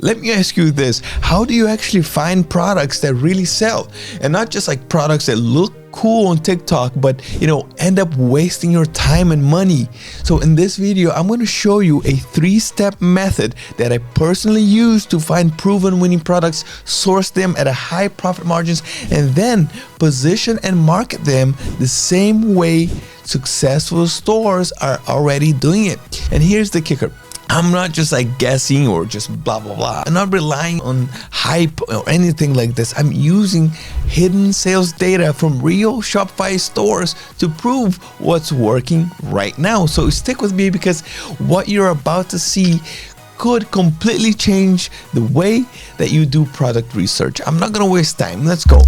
let me ask you this. How do you actually find products that really sell? And not just like products that look cool on TikTok, but end up wasting your time and money. So in this video, I'm going to show you a 3-step method that I personally use to find proven winning products, source them at a high profit margins, and then position and market them the same way successful stores are already doing it. And here's the kicker. I'm not just like guessing or just blah, blah, blah. I'm not relying on hype or anything like this. I'm using hidden sales data from real Shopify stores to prove what's working right now. So stick with me, because what you're about to see could completely change the way that you do product research. I'm not going to waste time. Let's go.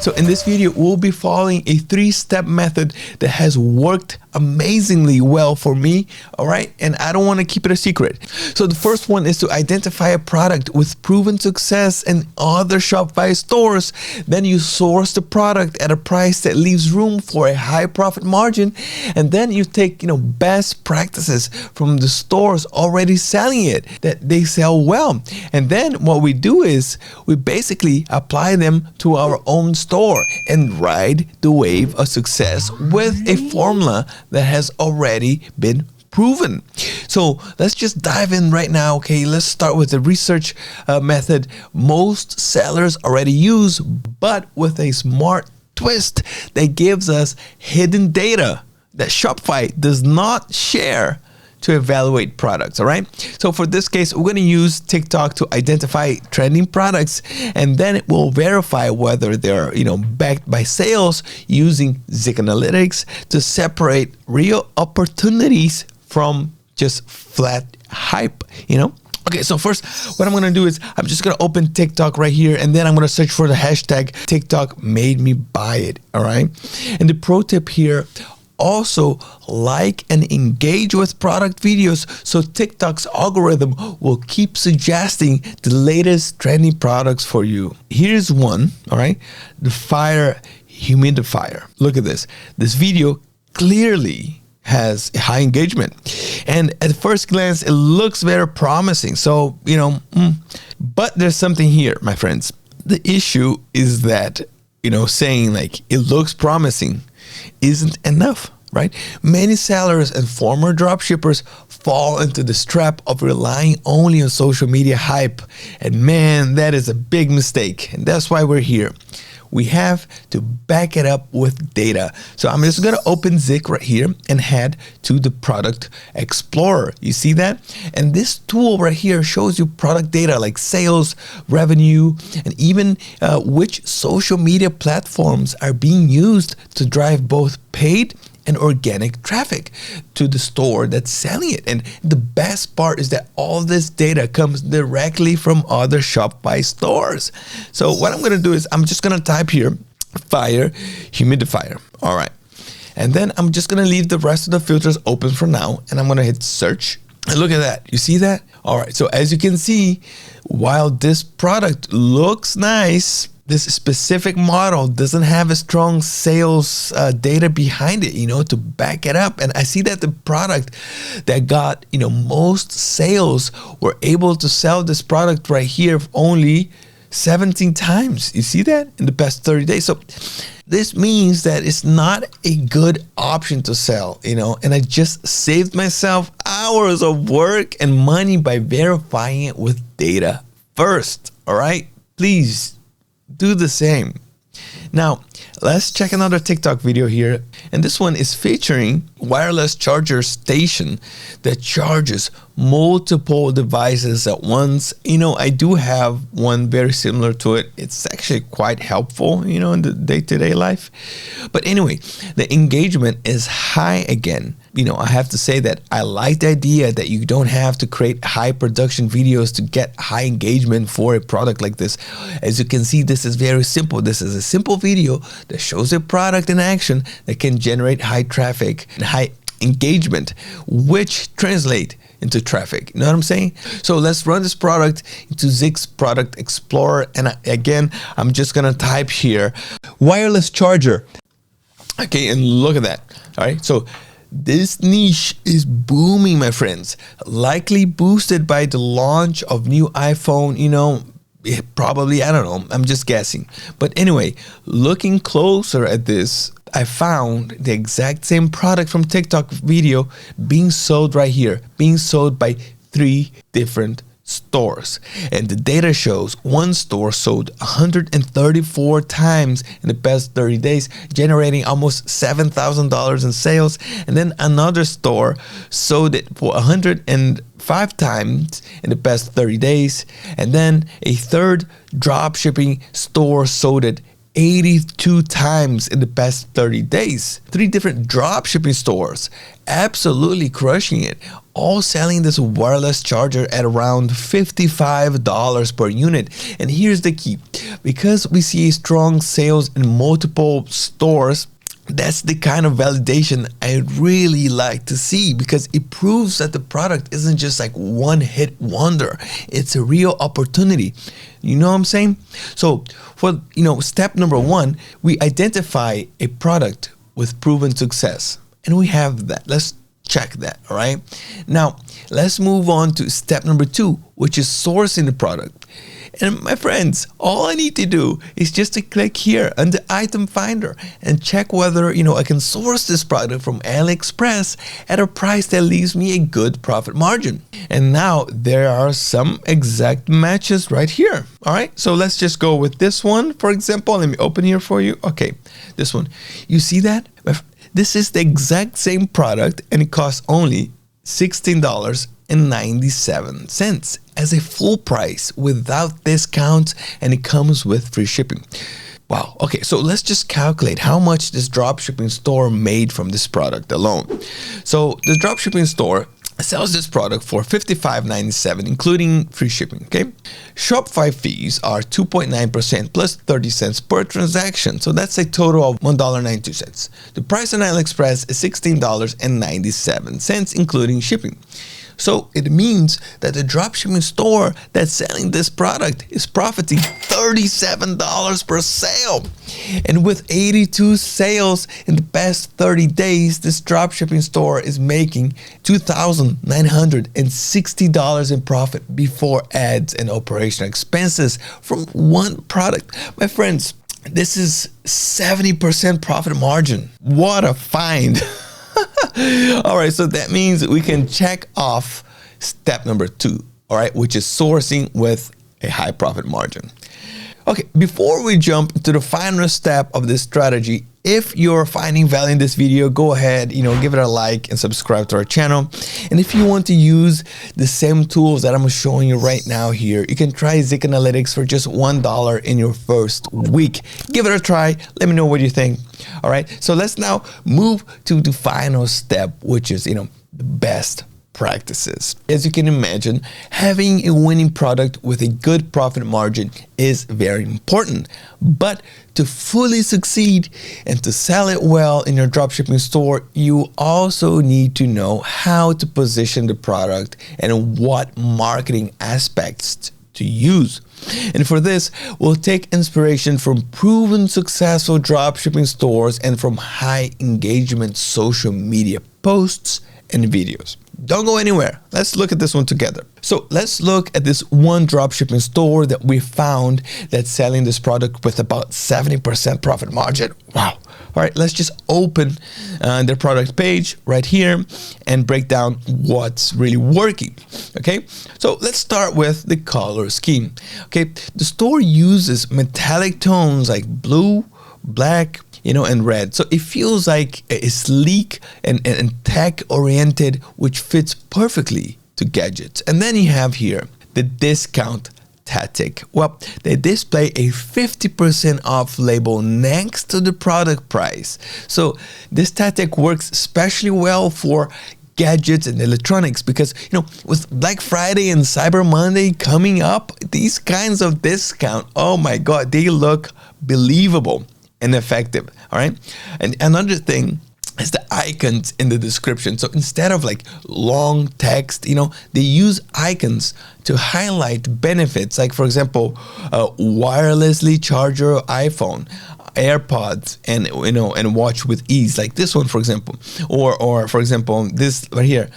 So in this video, we'll be following a 3-step method that has worked amazingly well for me, all right? And I don't want to keep it a secret. So the first one is to identify a product with proven success in other Shopify stores. Then you source the product at a price that leaves room for a high profit margin. And then you take, best practices from the stores already selling it, that they sell well. And then what we do is we basically apply them to our own store and ride the wave of success with a formula that has already been proven. So let's just dive in right now. Okay, let's start with the research method most sellers already use, but with a smart twist that gives us hidden data that Shopify does not share to evaluate products. All right. So for this case, we're going to use TikTok to identify trending products, and then it will verify whether they're, backed by sales using Zik Analytics to separate real opportunities from just flat hype, Okay, so first, what I'm going to do is I'm just going to open TikTok right here, and then I'm going to search for the hashtag TikTok made me buy it. All right. And the pro tip here, also like and engage with product videos so TikTok's algorithm will keep suggesting the latest trending products for you. Here's one, all right, the fire humidifier. Look at this. This video clearly has high engagement, and at first glance it looks very promising. So, but there's something here, my friends. The issue is that, saying like it looks promising isn't enough, right? Many sellers and former dropshippers fall into this trap of relying only on social media hype. And man, that is a big mistake. And that's why we're here. We have to back it up with data. So I'm just going to open Zik right here and head to the product explorer. You see that? And this tool right here shows you product data like sales, revenue, and even which social media platforms are being used to drive both paid and organic traffic to the store that's selling it. And the best part is that all this data comes directly from other Shopify stores. So what I'm going to do is I'm just going to type here fire humidifier. All right. And then I'm just going to leave the rest of the filters open for now. And I'm going to hit search. And look at that. You see that? All right. So as you can see, while this product looks nice, this specific model doesn't have a strong sales data behind it, to back it up. And I see that the product that got, most sales were able to sell this product right here only 17 times. You see that in the past 30 days. So this means that it's not a good option to sell, and I just saved myself hours of work and money by verifying it with data first. All right, please do the same. Now, let's check another TikTok video here. And this one is featuring wireless charger station that charges multiple devices at once. I do have one very similar to it. It's actually quite helpful, in the day-to-day life. But anyway, the engagement is high again. I have to say that I like the idea that you don't have to create high production videos to get high engagement for a product like this. As you can see, this is very simple. This is a simple video that shows a product in action that can generate high traffic and high engagement, which translate into traffic. You know what I'm saying? So let's run this product into Zik's product explorer. And again, I'm just going to type here wireless charger. Okay, and look at that. All right. So This niche is booming, my friends, likely boosted by the launch of new iPhone, probably, I don't know, I'm just guessing. But anyway, looking closer at this, I found the exact same product from TikTok video being sold right here, being sold by 3 different stores. And the data shows one store sold 134 times in the past 30 days, generating almost $7,000 in sales. And then another store sold it for 105 times in the past 30 days. And then a third dropshipping store sold it 82 times in the past 30 days. 3 different dropshipping stores absolutely crushing it, all selling this wireless charger at around $55 per unit. And here's the key: because we see strong sales in multiple stores, that's the kind of validation I really like to see, because it proves that the product isn't just like one hit wonder. It's a real opportunity. You know what I'm saying? So for, step number 1, we identify a product with proven success. And we have that. Let's check that, all right? Now, let's move on to step number 2, which is sourcing the product. And my friends, all I need to do is just to click here on the item finder and check whether, I can source this product from AliExpress at a price that leaves me a good profit margin. And now there are some exact matches right here. All right, so let's just go with this one. For example, let me open here for you. Okay, this one. You see that? This is the exact same product, and it costs only $16.97 as a full price without discounts, and it comes with free shipping. Wow. Okay, so let's just calculate how much this dropshipping store made from this product alone. So the dropshipping store sells this product for $55.97, including free shipping, okay? Shopify fees are 2.9% plus 30 cents per transaction. So that's a total of $1.92. The price on AliExpress is $16.97, including shipping. So it means that the dropshipping store that's selling this product is profiting $37 per sale. And with 82 sales in the past 30 days, this dropshipping store is making $2,960 in profit before ads and operational expenses from one product. My friends, this is 70% profit margin. What a find. All right, so that means we can check off step number 2, all right, which is sourcing with a high profit margin. Okay, before we jump to the final step of this strategy, if you're finding value in this video, go ahead, give it a like and subscribe to our channel. And if you want to use the same tools that I'm showing you right now here, you can try Zik Analytics for just $1 in your first week. Give it a try. Let me know what you think. All right, so let's now move to the final step, which is, the best practices. As you can imagine, having a winning product with a good profit margin is very important. But to fully succeed and to sell it well in your dropshipping store, you also need to know how to position the product and what marketing aspects to use. And for this, we'll take inspiration from proven successful dropshipping stores and from high engagement social media posts and videos. Don't go anywhere. Let's look at this one together. So let's look at this one dropshipping store that we found that's selling this product with about 70% profit margin. Wow. All right, let's just open their product page right here and break down what's really working. Okay, so let's start with the color scheme. Okay, the store uses metallic tones like blue, black, and red. So it feels like it's sleek and tech-oriented, which fits perfectly to gadgets. And then you have here the discount tactic. Well, they display a 50% off label next to the product price. So this tactic works especially well for gadgets and electronics because, with Black Friday and Cyber Monday coming up, these kinds of discount, oh my God, they look believable and effective. All right. And another thing is the icons in the description. So instead of like long text, they use icons to highlight benefits. Like, for example, wirelessly charge your iPhone. AirPods and and watch with ease, like this one, for example, or for example, this right here,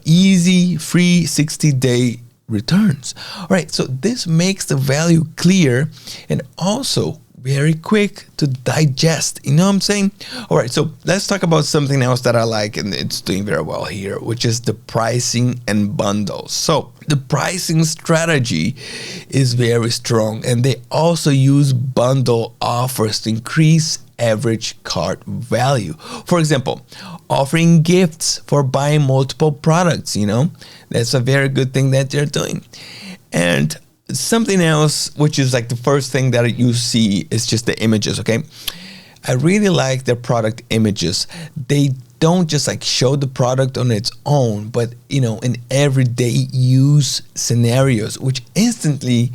easy free 60-day returns. All right, so this makes the value clear and also very quick to digest. You know what I'm saying? All right, so let's talk about something else that I like and it's doing very well here, which is the pricing and bundles. So the pricing strategy is very strong, and they also use bundle offers to increase average cart value. For example, offering gifts for buying multiple products, that's a very good thing that they're doing. And something else, which is like the first thing that you see, is just the images, okay? I really like their product images. They don't just like show the product on its own, but in everyday use scenarios, which instantly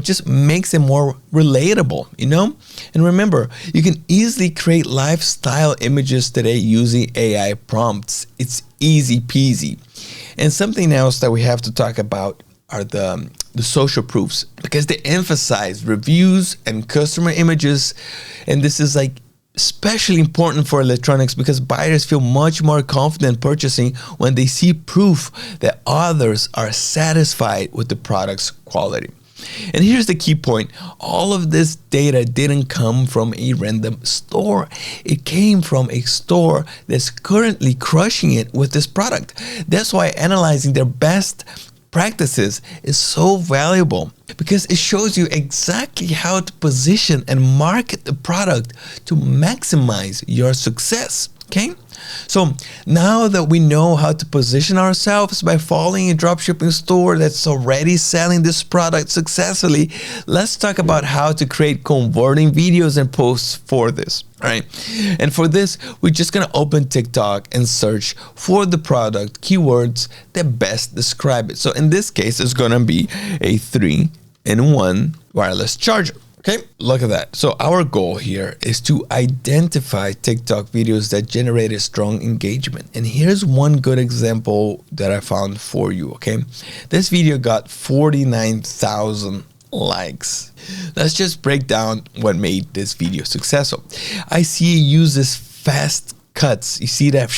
just makes it more relatable. And remember, you can easily create lifestyle images today using AI prompts. It's easy peasy. And something else that we have to talk about are the social proofs, because they emphasize reviews and customer images. And this is like especially important for electronics because buyers feel much more confident purchasing when they see proof that others are satisfied with the product's quality. And here's the key point. All of this data didn't come from a random store. It came from a store that's currently crushing it with this product. That's why analyzing their best practices is so valuable, because it shows you exactly how to position and market the product to maximize your success. Okay? So now that we know how to position ourselves by following a dropshipping store that's already selling this product successfully, let's talk about how to create converting videos and posts for this. All right. And for this, we're just going to open TikTok and search for the product keywords that best describe it. So in this case, it's going to be a 3-in-1 wireless charger. Okay, look at that. So our goal here is to identify TikTok videos that generate a strong engagement. And here's one good example that I found for you, okay? This video got 49,000 likes. Let's just break down what made this video successful. I see it uses fast cuts. You see that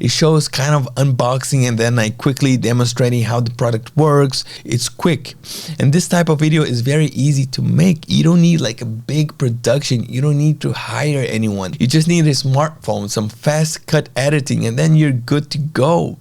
it shows kind of unboxing and then like quickly demonstrating how the product works. It's quick, and this type of video is very easy to make. You don't need like a big production. You don't need to hire anyone. You just need a smartphone, some fast cut editing, and then you're good to go.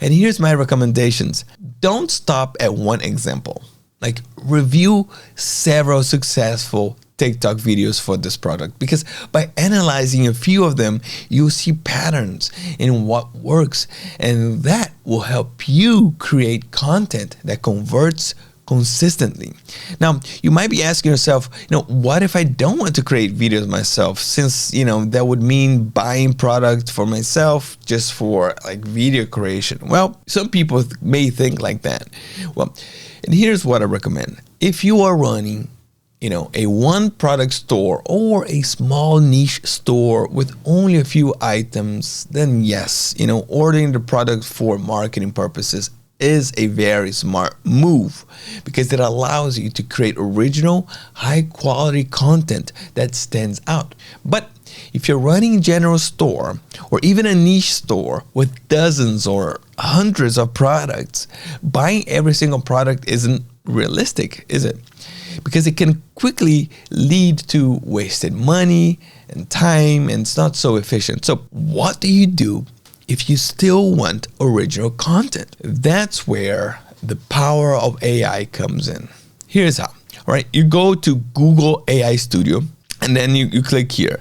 And here's my recommendations. Don't stop at one example. Like, review several successful TikTok videos for this product, because by analyzing a few of them, you'll see patterns in what works, and that will help you create content that converts consistently. Now, you might be asking yourself, what if I don't want to create videos myself, since, that would mean buying product for myself just for like video creation? Well, some people may think like that. Well, and here's what I recommend. If you are running a one product store or a small niche store with only a few items, then yes, ordering the product for marketing purposes is a very smart move, because it allows you to create original, high quality content that stands out. But if you're running a general store or even a niche store with dozens or hundreds of products, buying every single product isn't realistic, is it? Because it can quickly lead to wasted money and time, and it's not so efficient. So what do you do if you still want original content? That's where the power of AI comes in. Here's how. All right, you go to Google AI Studio, and then you click here,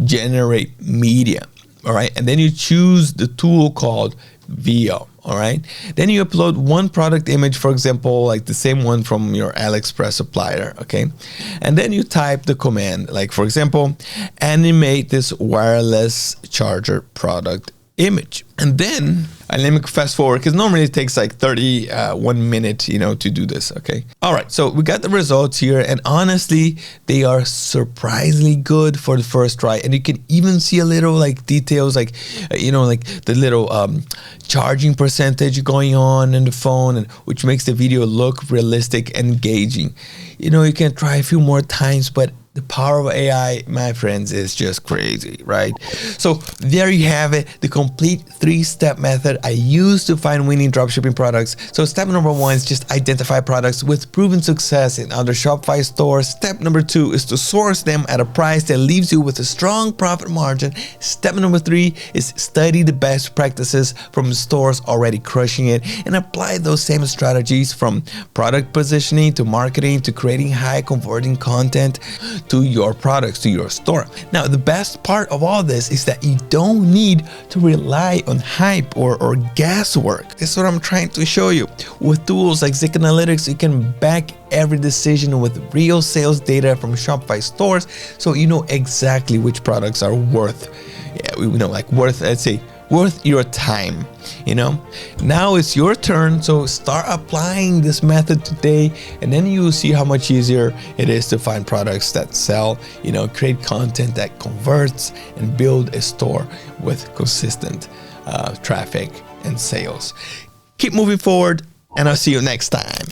generate media. All right, and then you choose the tool called VO. All right, then you upload one product image, for example, like the same one from your AliExpress supplier. Okay, and then you type the command, like for example, animate this wireless charger product image. And then let me fast forward, because normally it takes like 1 minute, to do this. Okay. All right. So we got the results here, and honestly, they are surprisingly good for the first try. And you can even see a little like details, like, like the little charging percentage going on in the phone, and which makes the video look realistic and engaging. You can try a few more times, but The power of AI, my friends, is just crazy, right? So there you have it, the complete 3-step method I use to find winning dropshipping products. So step number 1 is just identify products with proven success in other Shopify stores. Step number 2 is to source them at a price that leaves you with a strong profit margin. Step number 3 is study the best practices from stores already crushing it and apply those same strategies from product positioning to marketing to creating high converting content to your products, to your store. Now, the best part of all this is that you don't need to rely on hype or guesswork. This is what I'm trying to show you. With tools like Zik Analytics, you can back every decision with real sales data from Shopify stores, so you know exactly which products are worth, let's say, worth your time. Now it's your turn, so start applying this method today, and then you'll see how much easier it is to find products that sell, create content that converts, and build a store with consistent traffic and sales. Keep moving forward, and I'll see you next time.